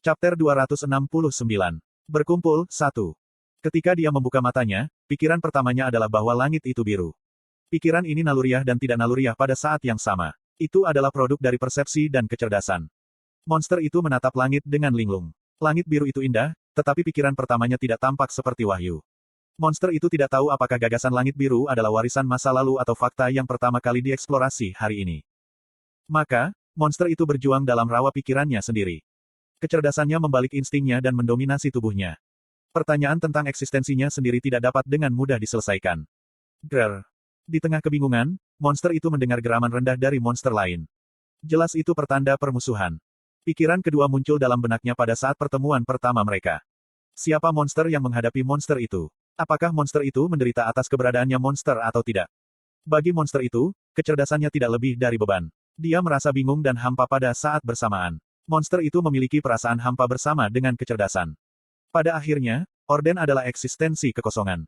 Chapter 269. Berkumpul, 1. Ketika dia membuka matanya, pikiran pertamanya adalah bahwa langit itu biru. Pikiran ini naluriah dan tidak naluriah pada saat yang sama. Itu adalah produk dari persepsi dan kecerdasan. Monster itu menatap langit dengan linglung. Langit biru itu indah, tetapi pikiran pertamanya tidak tampak seperti wahyu. Monster itu tidak tahu apakah gagasan langit biru adalah warisan masa lalu atau fakta yang pertama kali dieksplorasi hari ini. Maka, monster itu berjuang dalam rawa pikirannya sendiri. Kecerdasannya membalik instingnya dan mendominasi tubuhnya. Pertanyaan tentang eksistensinya sendiri tidak dapat dengan mudah diselesaikan. Grrr. Di tengah kebingungan, monster itu mendengar geraman rendah dari monster lain. Jelas itu pertanda permusuhan. Pikiran kedua muncul dalam benaknya pada saat pertemuan pertama mereka. Siapa monster yang menghadapi monster itu? Apakah monster itu menderita atas keberadaannya monster atau tidak? Bagi monster itu, kecerdasannya tidak lebih dari beban. Dia merasa bingung dan hampa pada saat bersamaan. Monster itu memiliki perasaan hampa bersama dengan kecerdasan. Pada akhirnya, Orden adalah eksistensi kekosongan.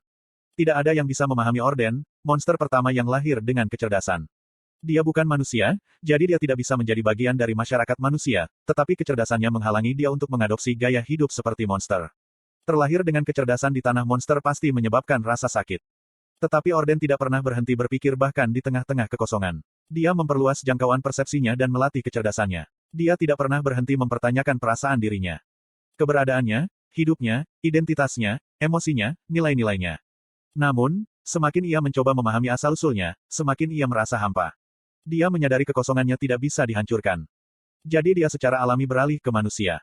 Tidak ada yang bisa memahami Orden, monster pertama yang lahir dengan kecerdasan. Dia bukan manusia, jadi dia tidak bisa menjadi bagian dari masyarakat manusia, tetapi kecerdasannya menghalangi dia untuk mengadopsi gaya hidup seperti monster. Terlahir dengan kecerdasan di tanah monster pasti menyebabkan rasa sakit. Tetapi Orden tidak pernah berhenti berpikir bahkan di tengah-tengah kekosongan. Dia memperluas jangkauan persepsinya dan melatih kecerdasannya. Dia tidak pernah berhenti mempertanyakan perasaan dirinya. Keberadaannya, hidupnya, identitasnya, emosinya, nilai-nilainya. Namun, semakin ia mencoba memahami asal-usulnya, semakin ia merasa hampa. Dia menyadari kekosongannya tidak bisa dihancurkan. Jadi dia secara alami beralih ke manusia.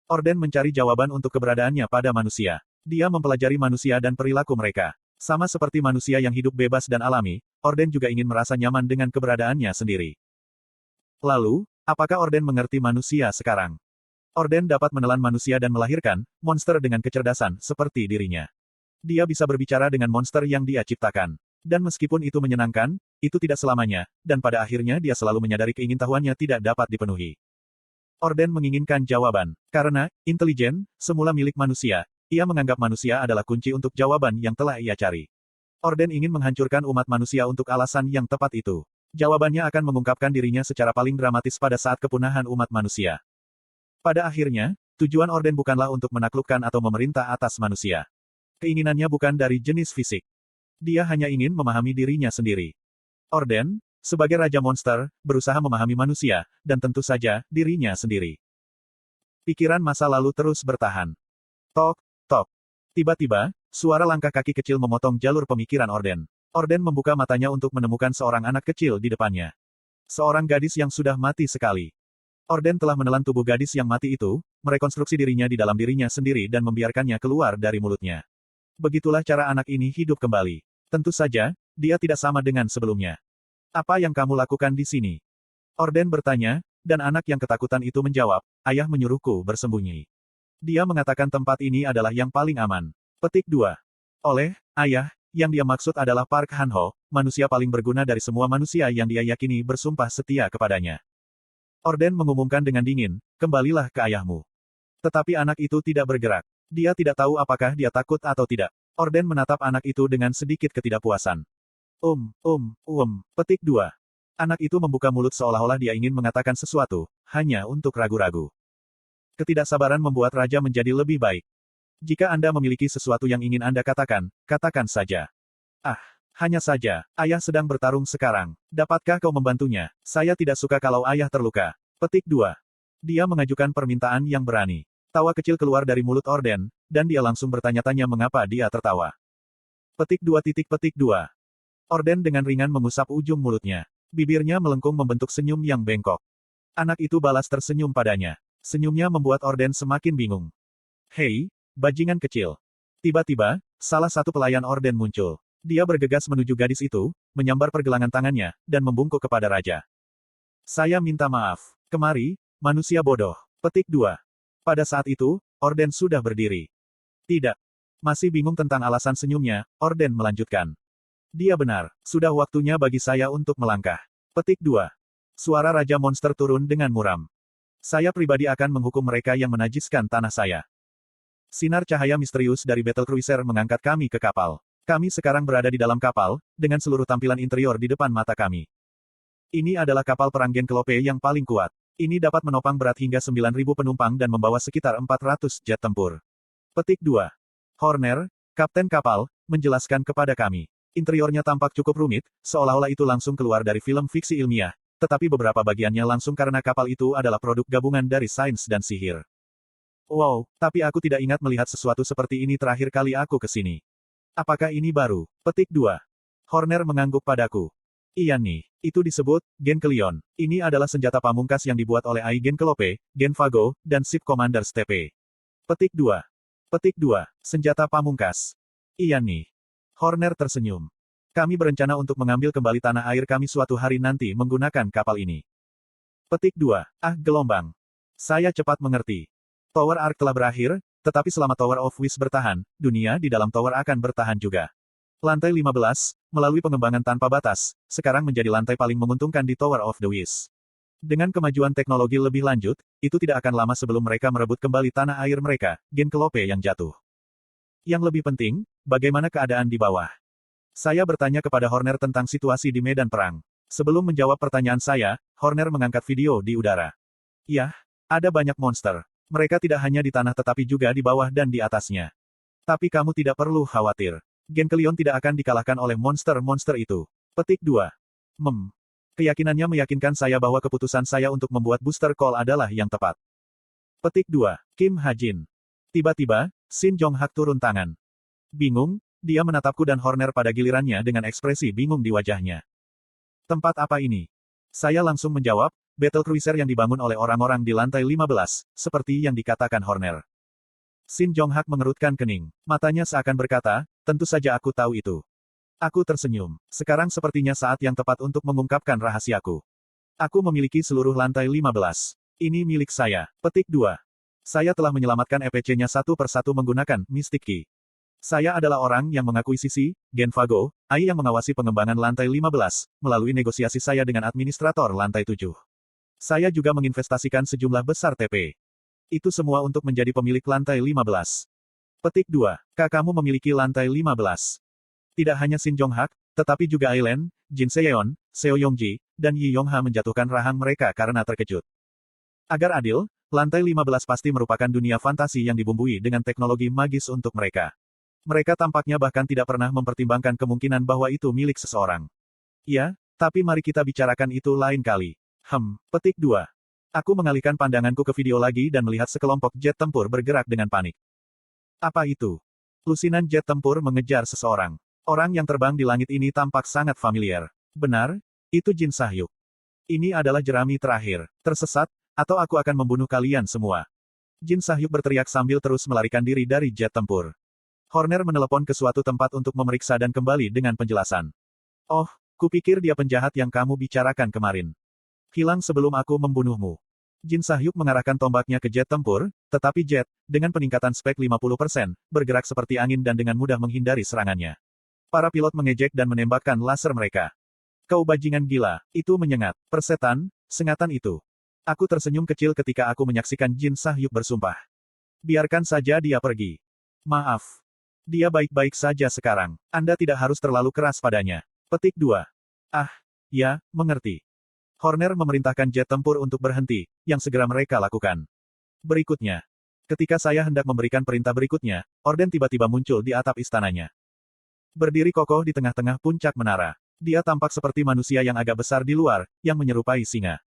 Orden mencari jawaban untuk keberadaannya pada manusia. Dia mempelajari manusia dan perilaku mereka. Sama seperti manusia yang hidup bebas dan alami, Orden juga ingin merasa nyaman dengan keberadaannya sendiri. Lalu, apakah Orden mengerti manusia sekarang? Orden dapat menelan manusia dan melahirkan monster dengan kecerdasan seperti dirinya. Dia bisa berbicara dengan monster yang dia ciptakan. Dan meskipun itu menyenangkan, itu tidak selamanya, dan pada akhirnya dia selalu menyadari keingintahuannya tidak dapat dipenuhi. Orden menginginkan jawaban. Karena, intelijen, semula milik manusia, ia menganggap manusia adalah kunci untuk jawaban yang telah ia cari. Orden ingin menghancurkan umat manusia untuk alasan yang tepat itu. Jawabannya akan mengungkapkan dirinya secara paling dramatis pada saat kepunahan umat manusia. Pada akhirnya, tujuan Orden bukanlah untuk menaklukkan atau memerintah atas manusia. Keinginannya bukan dari jenis fisik. Dia hanya ingin memahami dirinya sendiri. Orden, sebagai Raja Monster, berusaha memahami manusia, dan tentu saja, dirinya sendiri. Pikiran masa lalu terus bertahan. Tok, tok. Tiba-tiba, suara langkah kaki kecil memotong jalur pemikiran Orden. Orden membuka matanya untuk menemukan seorang anak kecil di depannya. Seorang gadis yang sudah mati sekali. Orden telah menelan tubuh gadis yang mati itu, merekonstruksi dirinya di dalam dirinya sendiri dan membiarkannya keluar dari mulutnya. Begitulah cara anak ini hidup kembali. Tentu saja, dia tidak sama dengan sebelumnya. Apa yang kamu lakukan di sini? Orden bertanya, dan anak yang ketakutan itu menjawab, ayah menyuruhku bersembunyi. Dia mengatakan tempat ini adalah yang paling aman. Petik 2. Oleh, ayah, yang dia maksud adalah Park Han-ho, manusia paling berguna dari semua manusia yang dia yakini bersumpah setia kepadanya. Orden mengumumkan dengan dingin, kembalilah ke ayahmu. Tetapi anak itu tidak bergerak. Dia tidak tahu apakah dia takut atau tidak. Orden menatap anak itu dengan sedikit ketidakpuasan. Petik 2. Anak itu membuka mulut seolah-olah dia ingin mengatakan sesuatu, hanya untuk ragu-ragu. Ketidaksabaran membuat Raja menjadi lebih baik. Jika Anda memiliki sesuatu yang ingin Anda katakan, katakan saja. Hanya saja, ayah sedang bertarung sekarang. Dapatkah kau membantunya? Saya tidak suka kalau ayah terluka. Petik 2. Dia mengajukan permintaan yang berani. Tawa kecil keluar dari mulut Orden, dan dia langsung bertanya-tanya mengapa dia tertawa. Petik 2. Orden dengan ringan mengusap ujung mulutnya. Bibirnya melengkung membentuk senyum yang bengkok. Anak itu balas tersenyum padanya. Senyumnya membuat Orden semakin bingung. Hei, bajingan kecil. Tiba-tiba, salah satu pelayan Orden muncul. Dia bergegas menuju gadis itu, menyambar pergelangan tangannya, dan membungkuk kepada Raja. Saya minta maaf. Kemari, manusia bodoh. Petik 2. Pada saat itu, Orden sudah berdiri. Tidak. Masih bingung tentang alasan senyumnya, Orden melanjutkan. Dia benar, sudah waktunya bagi saya untuk melangkah. Petik 2. Suara Raja Monster turun dengan muram. Saya pribadi akan menghukum mereka yang menajiskan tanah saya. Sinar cahaya misterius dari Battle Cruiser mengangkat kami ke kapal. Kami sekarang berada di dalam kapal, dengan seluruh tampilan interior di depan mata kami. Ini adalah kapal perang Genkelope yang paling kuat. Ini dapat menopang berat hingga 9.000 penumpang dan membawa sekitar 400 jet tempur. Petik 2. Horner, kapten kapal, menjelaskan kepada kami. Interiornya tampak cukup rumit, seolah-olah itu langsung keluar dari film fiksi ilmiah, tetapi beberapa bagiannya langsung karena kapal itu adalah produk gabungan dari sains dan sihir. Wow, tapi aku tidak ingat melihat sesuatu seperti ini terakhir kali aku ke sini. Apakah ini baru? Petik 2. Horner mengangguk padaku. Iya nih, itu disebut Genkelion. Ini adalah senjata pamungkas yang dibuat oleh Ai Genkelope, Genvago, dan Ship Commander Steppe. Petik 2. Petik 2. Senjata pamungkas. Iya nih. Horner tersenyum. Kami berencana untuk mengambil kembali tanah air kami suatu hari nanti menggunakan kapal ini. Petik 2. Ah, gelombang. Saya cepat mengerti. Tower Ark telah berakhir, tetapi selama Tower of Wish bertahan, dunia di dalam Tower akan bertahan juga. Lantai 15, melalui pengembangan tanpa batas, sekarang menjadi lantai paling menguntungkan di Tower of the Wish. Dengan kemajuan teknologi lebih lanjut, itu tidak akan lama sebelum mereka merebut kembali tanah air mereka, Genkelope yang jatuh. Yang lebih penting, bagaimana keadaan di bawah? Saya bertanya kepada Horner tentang situasi di medan perang. Sebelum menjawab pertanyaan saya, Horner mengangkat video di udara. Yah, ada banyak monster. Mereka tidak hanya di tanah tetapi juga di bawah dan di atasnya. Tapi kamu tidak perlu khawatir. Genkelion tidak akan dikalahkan oleh monster-monster itu. Petik 2. Keyakinannya meyakinkan saya bahwa keputusan saya untuk membuat booster call adalah yang tepat. Petik 2. Kim Ha-jin. Tiba-tiba, Shin Jong-hak turun tangan. Bingung, dia menatapku dan Horner pada gilirannya dengan ekspresi bingung di wajahnya. Tempat apa ini? Saya langsung menjawab, battle cruiser yang dibangun oleh orang-orang di lantai 15, seperti yang dikatakan Horner. Shin Jong-hak mengerutkan kening. Matanya seakan berkata, tentu saja aku tahu itu. Aku tersenyum. Sekarang sepertinya saat yang tepat untuk mengungkapkan rahasiaku. Aku memiliki seluruh lantai 15. Ini milik saya. Petik 2. Saya telah menyelamatkan EPC-nya satu persatu menggunakan Mystic Key. Saya adalah orang yang mengakuisisi, Genvago, Ai yang mengawasi pengembangan lantai 15, melalui negosiasi saya dengan administrator lantai 7. Saya juga menginvestasikan sejumlah besar TP. Itu semua untuk menjadi pemilik lantai 15. Petik 2. Kamu memiliki lantai 15. Tidak hanya Shin Jong-hak, tetapi juga Ailen, Jin Seyeon, Seo Yongji, dan Yi Yongha menjatuhkan rahang mereka karena terkejut. Agar adil, lantai 15 pasti merupakan dunia fantasi yang dibumbui dengan teknologi magis untuk mereka. Mereka tampaknya bahkan tidak pernah mempertimbangkan kemungkinan bahwa itu milik seseorang. Ya, tapi mari kita bicarakan itu lain kali. Petik 2. Aku mengalihkan pandanganku ke video lagi dan melihat sekelompok jet tempur bergerak dengan panik. Apa itu? Lusinan jet tempur mengejar seseorang. Orang yang terbang di langit ini tampak sangat familiar. Benar, itu Jin Sahyuk. Ini adalah jerami terakhir. Tersesat, atau aku akan membunuh kalian semua. Jin Sahyuk berteriak sambil terus melarikan diri dari jet tempur. Horner menelepon ke suatu tempat untuk memeriksa dan kembali dengan penjelasan. Oh, kupikir dia penjahat yang kamu bicarakan kemarin. Hilang sebelum aku membunuhmu. Jin Sahyuk mengarahkan tombaknya ke jet tempur, tetapi jet, dengan peningkatan spek 50%, bergerak seperti angin dan dengan mudah menghindari serangannya. Para pilot mengejek dan menembakkan laser mereka. Kau bajingan gila, itu menyengat. Persetan, sengatan itu. Aku tersenyum kecil ketika aku menyaksikan Jin Sahyuk bersumpah. Biarkan saja dia pergi. Maaf. Dia baik-baik saja sekarang. Anda tidak harus terlalu keras padanya. Petik 2. Ah, ya, mengerti. Horner memerintahkan jet tempur untuk berhenti, yang segera mereka lakukan. Berikutnya. Ketika saya hendak memberikan perintah berikutnya, Orden tiba-tiba muncul di atap istananya. Berdiri kokoh di tengah-tengah puncak menara. Dia tampak seperti manusia yang agak besar di luar, yang menyerupai singa.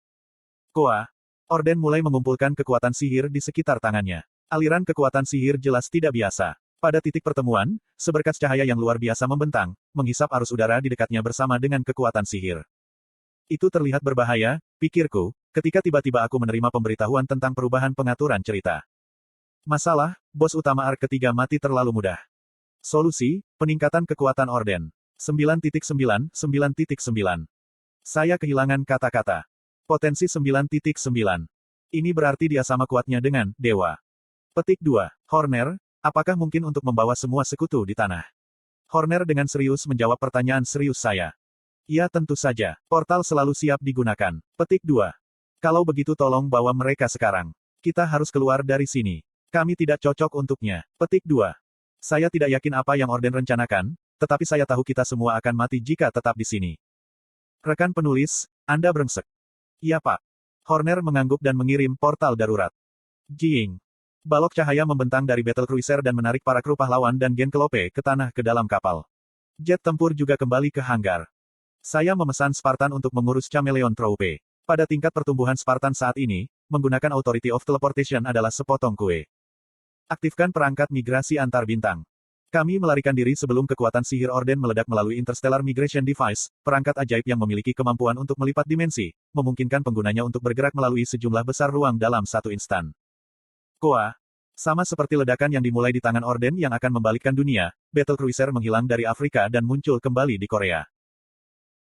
Koa. Orden mulai mengumpulkan kekuatan sihir di sekitar tangannya. Aliran kekuatan sihir jelas tidak biasa. Pada titik pertemuan, seberkas cahaya yang luar biasa membentang, menghisap arus udara di dekatnya bersama dengan kekuatan sihir. Itu terlihat berbahaya, pikirku, ketika tiba-tiba aku menerima pemberitahuan tentang perubahan pengaturan cerita. Masalah, bos utama Ark ketiga mati terlalu mudah. Solusi, peningkatan kekuatan Orden. 9.9, 9.9. Saya kehilangan kata-kata. Potensi 9.9. Ini berarti dia sama kuatnya dengan dewa. Petik 2. Horner, apakah mungkin untuk membawa semua sekutu di tanah? Horner dengan serius menjawab pertanyaan serius saya. Ya tentu saja, portal selalu siap digunakan. Petik 2. Kalau begitu tolong bawa mereka sekarang. Kita harus keluar dari sini. Kami tidak cocok untuknya. Petik 2. Saya tidak yakin apa yang Orden rencanakan, tetapi saya tahu kita semua akan mati jika tetap di sini. Rekan penulis, Anda brengsek. Iya Pak. Horner mengangguk dan mengirim portal darurat. Jing. Balok cahaya membentang dari battle cruiser dan menarik para kru pahlawan dan Genkelope ke tanah ke dalam kapal. Jet tempur juga kembali ke hanggar. Saya memesan Spartan untuk mengurus Chameleon Troupe. Pada tingkat pertumbuhan Spartan saat ini, menggunakan Authority of Teleportation adalah sepotong kue. Aktifkan perangkat migrasi antar bintang. Kami melarikan diri sebelum kekuatan sihir Orden meledak melalui Interstellar Migration Device, perangkat ajaib yang memiliki kemampuan untuk melipat dimensi, memungkinkan penggunanya untuk bergerak melalui sejumlah besar ruang dalam satu instan. Koa. Sama seperti ledakan yang dimulai di tangan Orden yang akan membalikkan dunia, Battle Cruiser menghilang dari Afrika dan muncul kembali di Korea.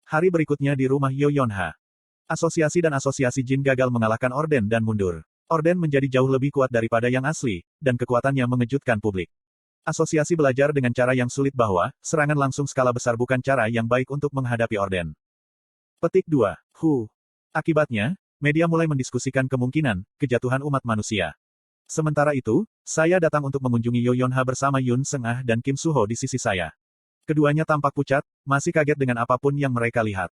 Hari berikutnya di rumah Yoyonha. Asosiasi dan asosiasi Jin gagal mengalahkan Orden dan mundur. Orden menjadi jauh lebih kuat daripada yang asli, dan kekuatannya mengejutkan publik. Asosiasi belajar dengan cara yang sulit bahwa, serangan langsung skala besar bukan cara yang baik untuk menghadapi Orden. Petik 2. Akibatnya, media mulai mendiskusikan kemungkinan, kejatuhan umat manusia. Sementara itu, saya datang untuk mengunjungi Yoyonha bersama Yun Seng-ah dan Kim Suho di sisi saya. Keduanya tampak pucat, masih kaget dengan apapun yang mereka lihat.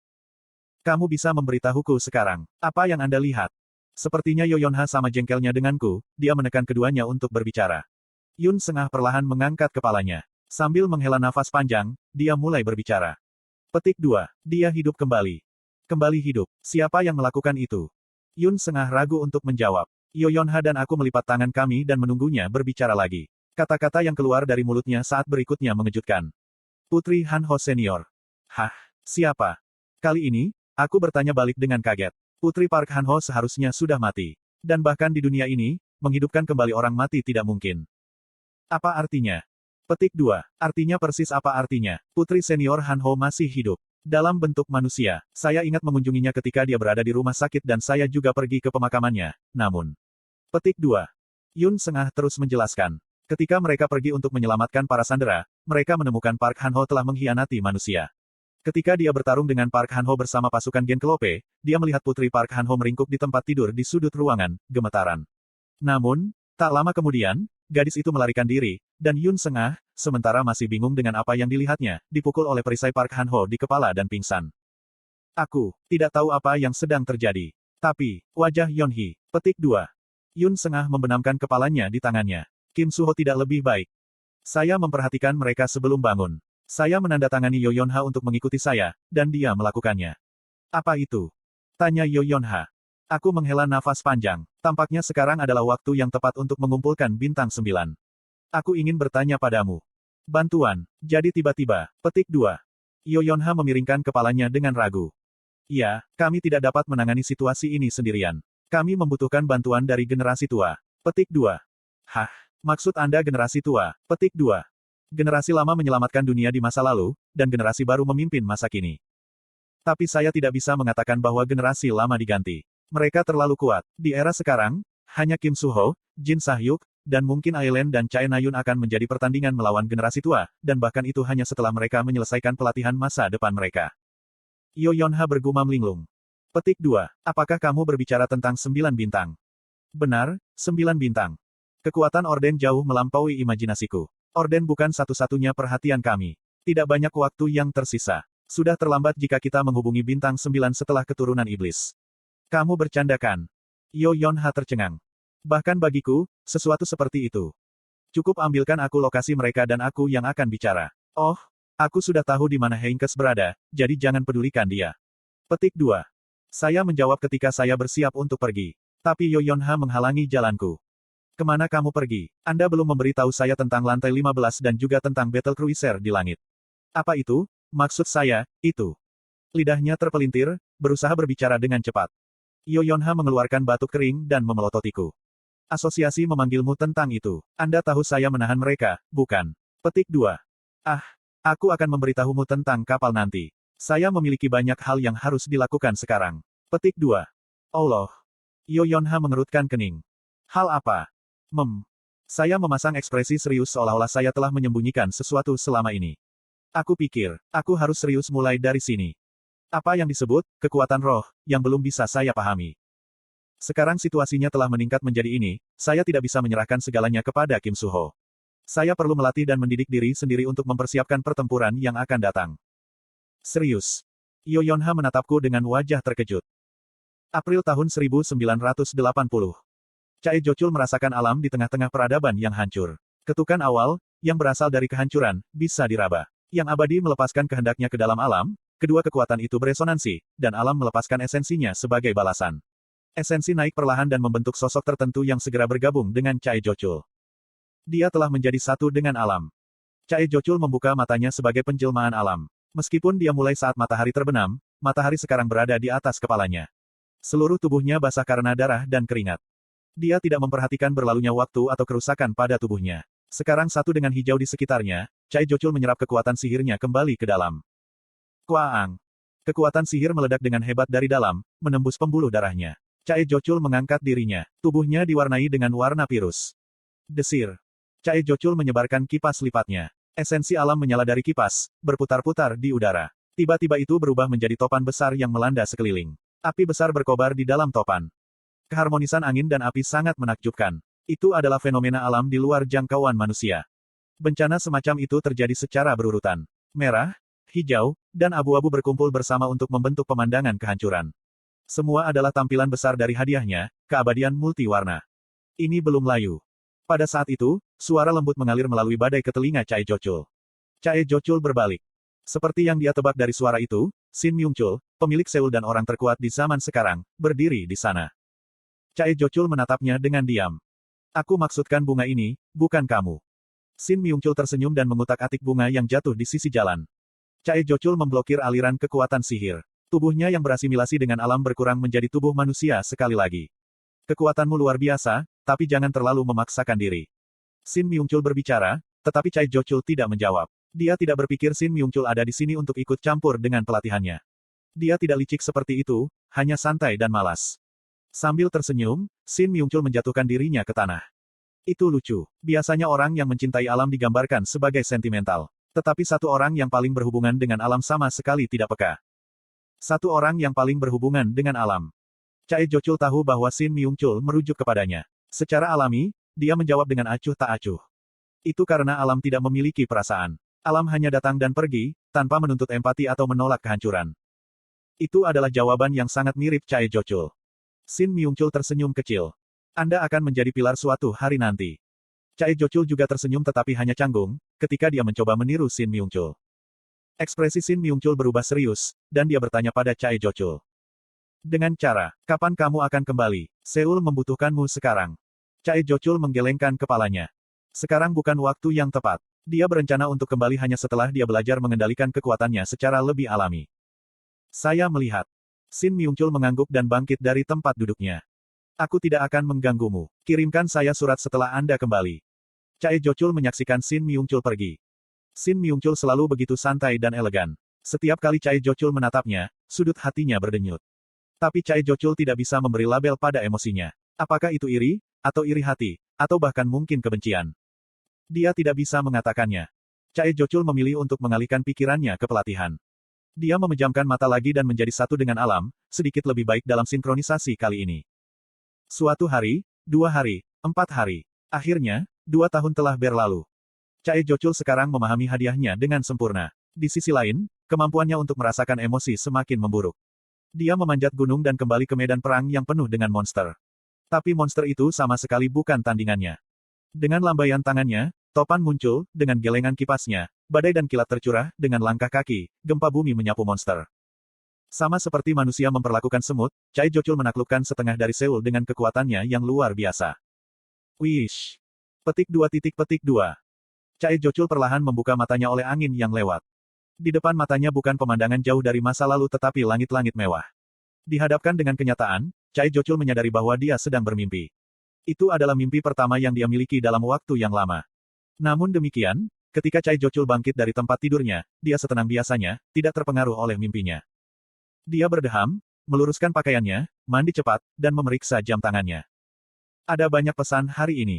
Kamu bisa memberitahuku sekarang, apa yang Anda lihat? Sepertinya Yoyonha sama jengkelnya denganku, dia menekan keduanya untuk berbicara. Yun Seng-ah perlahan mengangkat kepalanya. Sambil menghela nafas panjang, dia mulai berbicara. Petik 2. Dia hidup kembali. Kembali hidup. Siapa yang melakukan itu? Yun Seng-ah ragu untuk menjawab. Yoyonha dan aku melipat tangan kami dan menunggunya berbicara lagi. Kata-kata yang keluar dari mulutnya saat berikutnya mengejutkan. Putri Hanho Senior. Hah? Siapa? Kali ini, aku bertanya balik dengan kaget. Putri Park Hanho seharusnya sudah mati. Dan bahkan di dunia ini, menghidupkan kembali orang mati tidak mungkin. Apa artinya? Petik 2. Artinya persis apa artinya. Putri senior Hanho masih hidup. Dalam bentuk manusia. Saya ingat mengunjunginya ketika dia berada di rumah sakit dan saya juga pergi ke pemakamannya. Namun. Petik 2. Yun Seng-ah terus menjelaskan. Ketika mereka pergi untuk menyelamatkan para sandera, mereka menemukan Park Hanho telah mengkhianati manusia. Ketika dia bertarung dengan Park Hanho bersama pasukan Genkelope, dia melihat Putri Park Hanho meringkuk di tempat tidur di sudut ruangan, gemetaran. Namun, tak lama kemudian, gadis itu melarikan diri, dan Yun Seng-ah, sementara masih bingung dengan apa yang dilihatnya, dipukul oleh perisai Park Hanho di kepala dan pingsan. Aku tidak tahu apa yang sedang terjadi. Tapi, wajah Yeonhee. Petik 2. Yun Seng-ah membenamkan kepalanya di tangannya. Kim Suho tidak lebih baik. Saya memperhatikan mereka sebelum bangun. Saya menandatangani Yoyonha untuk mengikuti saya, dan dia melakukannya. Apa itu? Tanya Yoyonha. Aku menghela nafas panjang. Tampaknya sekarang adalah waktu yang tepat untuk mengumpulkan bintang 9. Aku ingin bertanya padamu. Bantuan. Jadi tiba-tiba. Petik 2. Yoyonha memiringkan kepalanya dengan ragu. Ya, kami tidak dapat menangani situasi ini sendirian. Kami membutuhkan bantuan dari generasi tua. Petik 2. Hah? Maksud Anda generasi tua? Petik 2. Generasi lama menyelamatkan dunia di masa lalu, dan generasi baru memimpin masa kini. Tapi saya tidak bisa mengatakan bahwa generasi lama diganti. Mereka terlalu kuat. Di era sekarang, hanya Kim Suho, Jin Sahyuk, dan mungkin Aileen dan Chae Na-yun akan menjadi pertandingan melawan generasi tua, dan bahkan itu hanya setelah mereka menyelesaikan pelatihan masa depan mereka. Yoyonha bergumam linglung. Petik 2. Apakah kamu berbicara tentang 9 bintang? Benar, 9 bintang. Kekuatan Orden jauh melampaui imajinasiku. Orden bukan satu-satunya perhatian kami. Tidak banyak waktu yang tersisa. Sudah terlambat jika kita menghubungi bintang 9 setelah keturunan iblis. Kamu bercandakan. Yoyonha tercengang. Bahkan bagiku, sesuatu seperti itu. Cukup ambilkan aku lokasi mereka dan aku yang akan bicara. Oh, aku sudah tahu di mana Heinkes berada, jadi jangan pedulikan dia. Petik 2. Saya menjawab ketika saya bersiap untuk pergi. Tapi Yoyonha menghalangi jalanku. Kemana kamu pergi? Anda belum memberitahu saya tentang lantai 15 dan juga tentang Battle Cruiser di langit. Apa itu? Maksud saya, itu. Lidahnya terpelintir, berusaha berbicara dengan cepat. Yoyonha mengeluarkan batuk kering dan memelototiku. Asosiasi memanggilmu tentang itu. Anda tahu saya menahan mereka, bukan? Petik 2. Ah, aku akan memberitahumu tentang kapal nanti. Saya memiliki banyak hal yang harus dilakukan sekarang. Petik 2. Allah. Yoyonha mengerutkan kening. Hal apa? Saya memasang ekspresi serius seolah-olah saya telah menyembunyikan sesuatu selama ini. Aku pikir, aku harus serius mulai dari sini. Apa yang disebut, kekuatan roh, yang belum bisa saya pahami. Sekarang situasinya telah meningkat menjadi ini, saya tidak bisa menyerahkan segalanya kepada Kim Suho. Saya perlu melatih dan mendidik diri sendiri untuk mempersiapkan pertempuran yang akan datang. Serius. Yoyonha menatapku dengan wajah terkejut. April tahun 1980. Chae Jochul merasakan alam di tengah-tengah peradaban yang hancur. Ketukan awal, yang berasal dari kehancuran, bisa diraba. Yang abadi melepaskan kehendaknya ke dalam alam, kedua kekuatan itu beresonansi, dan alam melepaskan esensinya sebagai balasan. Esensi naik perlahan dan membentuk sosok tertentu yang segera bergabung dengan Chae Jochul. Dia telah menjadi satu dengan alam. Chae Jochul membuka matanya sebagai penjelmaan alam. Meskipun dia mulai saat matahari terbenam, matahari sekarang berada di atas kepalanya. Seluruh tubuhnya basah karena darah dan keringat. Dia tidak memperhatikan berlalunya waktu atau kerusakan pada tubuhnya. Sekarang satu dengan hijau di sekitarnya, Chae Jochul menyerap kekuatan sihirnya kembali ke dalam. Kuaang. Kekuatan sihir meledak dengan hebat dari dalam, menembus pembuluh darahnya. Chae Jochul mengangkat dirinya. Tubuhnya diwarnai dengan warna virus. Desir. Chae Jochul menyebarkan kipas lipatnya. Esensi alam menyala dari kipas, berputar-putar di udara. Tiba-tiba itu berubah menjadi topan besar yang melanda sekeliling. Api besar berkobar di dalam topan. Keharmonisan angin dan api sangat menakjubkan. Itu adalah fenomena alam di luar jangkauan manusia. Bencana semacam itu terjadi secara berurutan. Merah, hijau, dan abu-abu berkumpul bersama untuk membentuk pemandangan kehancuran. Semua adalah tampilan besar dari hadiahnya, keabadian multiwarna. Ini belum layu. Pada saat itu, suara lembut mengalir melalui badai ke telinga Chae Jochul. Chae Jochul berbalik. Seperti yang dia tebak dari suara itu, Shin Myung-chul, pemilik Seoul dan orang terkuat di zaman sekarang, berdiri di sana. Chae Jochul menatapnya dengan diam. Aku maksudkan bunga ini, bukan kamu. Shin Myung-chul tersenyum dan mengutak-atik bunga yang jatuh di sisi jalan. Chae Jochul memblokir aliran kekuatan sihir. Tubuhnya yang berasimilasi dengan alam berkurang menjadi tubuh manusia sekali lagi. Kekuatanmu luar biasa, tapi jangan terlalu memaksakan diri. Shin Myung-chul berbicara, tetapi Chae Jochul tidak menjawab. Dia tidak berpikir Shin Myung-chul ada di sini untuk ikut campur dengan pelatihannya. Dia tidak licik seperti itu, hanya santai dan malas. Sambil tersenyum, Shin Myung-chul menjatuhkan dirinya ke tanah. Itu lucu. Biasanya orang yang mencintai alam digambarkan sebagai sentimental. Tetapi satu orang yang paling berhubungan dengan alam sama sekali tidak peka. Satu orang yang paling berhubungan dengan alam. Chae Jochul tahu bahwa Shin Myung-chul merujuk kepadanya. Secara alami, dia menjawab dengan acuh tak acuh. Itu karena alam tidak memiliki perasaan. Alam hanya datang dan pergi, tanpa menuntut empati atau menolak kehancuran. Itu adalah jawaban yang sangat mirip Chae Jochul. Shin Myung-chul tersenyum kecil. Anda akan menjadi pilar suatu hari nanti. Chae Jochul juga tersenyum tetapi hanya canggung, ketika dia mencoba meniru Shin Myung-chul. Ekspresi Shin Myung-chul berubah serius, dan dia bertanya pada Chae Jochul. Dengan cara, kapan kamu akan kembali? Seoul membutuhkanmu sekarang. Chae Jochul menggelengkan kepalanya. Sekarang bukan waktu yang tepat. Dia berencana untuk kembali hanya setelah dia belajar mengendalikan kekuatannya secara lebih alami. Saya melihat. Shin Myung-chul mengangguk dan bangkit dari tempat duduknya. Aku tidak akan mengganggumu. Kirimkan saya surat setelah Anda kembali. Chae Jochul menyaksikan Shin Myung-chul pergi. Shin Myung-chul selalu begitu santai dan elegan. Setiap kali Chae Jochul menatapnya, sudut hatinya berdenyut. Tapi Chae Jochul tidak bisa memberi label pada emosinya. Apakah itu iri, atau iri hati, atau bahkan mungkin kebencian. Dia tidak bisa mengatakannya. Chae Jochul memilih untuk mengalihkan pikirannya ke pelatihan. Dia memejamkan mata lagi dan menjadi satu dengan alam, sedikit lebih baik dalam sinkronisasi kali ini. Suatu hari, 2 hari, 4 hari. Akhirnya, 2 tahun telah berlalu. Chae Jochul sekarang memahami hadiahnya dengan sempurna. Di sisi lain, kemampuannya untuk merasakan emosi semakin memburuk. Dia memanjat gunung dan kembali ke medan perang yang penuh dengan monster. Tapi monster itu sama sekali bukan tandingannya. Dengan lambaian tangannya, topan muncul, dengan gelengan kipasnya, badai dan kilat tercurah, dengan langkah kaki, gempa bumi menyapu monster. Sama seperti manusia memperlakukan semut, Chae Jochul menaklukkan setengah dari Seoul dengan kekuatannya yang luar biasa. Wish. Petik 2. Chae Jochul perlahan membuka matanya oleh angin yang lewat. Di depan matanya bukan pemandangan jauh dari masa lalu tetapi langit-langit mewah. Dihadapkan dengan kenyataan, Chae Jochul menyadari bahwa dia sedang bermimpi. Itu adalah mimpi pertama yang dia miliki dalam waktu yang lama. Namun demikian, ketika Chae Jochul bangkit dari tempat tidurnya, dia setenang biasanya, tidak terpengaruh oleh mimpinya. Dia berdeham, meluruskan pakaiannya, mandi cepat, dan memeriksa jam tangannya. Ada banyak pesan hari ini.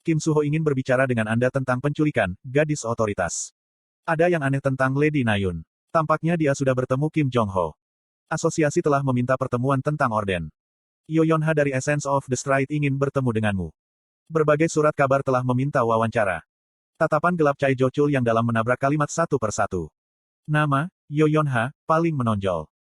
Kim Suho ingin berbicara dengan Anda tentang penculikan, gadis otoritas. Ada yang aneh tentang Lady Nayun. Tampaknya dia sudah bertemu Kim Jong-ho. Asosiasi telah meminta pertemuan tentang orden. Yoyonha dari Essence of the Stride ingin bertemu denganmu. Berbagai surat kabar telah meminta wawancara. Tatapan gelap Chae Jochul yang dalam menabrak kalimat satu persatu. Nama, Yoyonha, paling menonjol.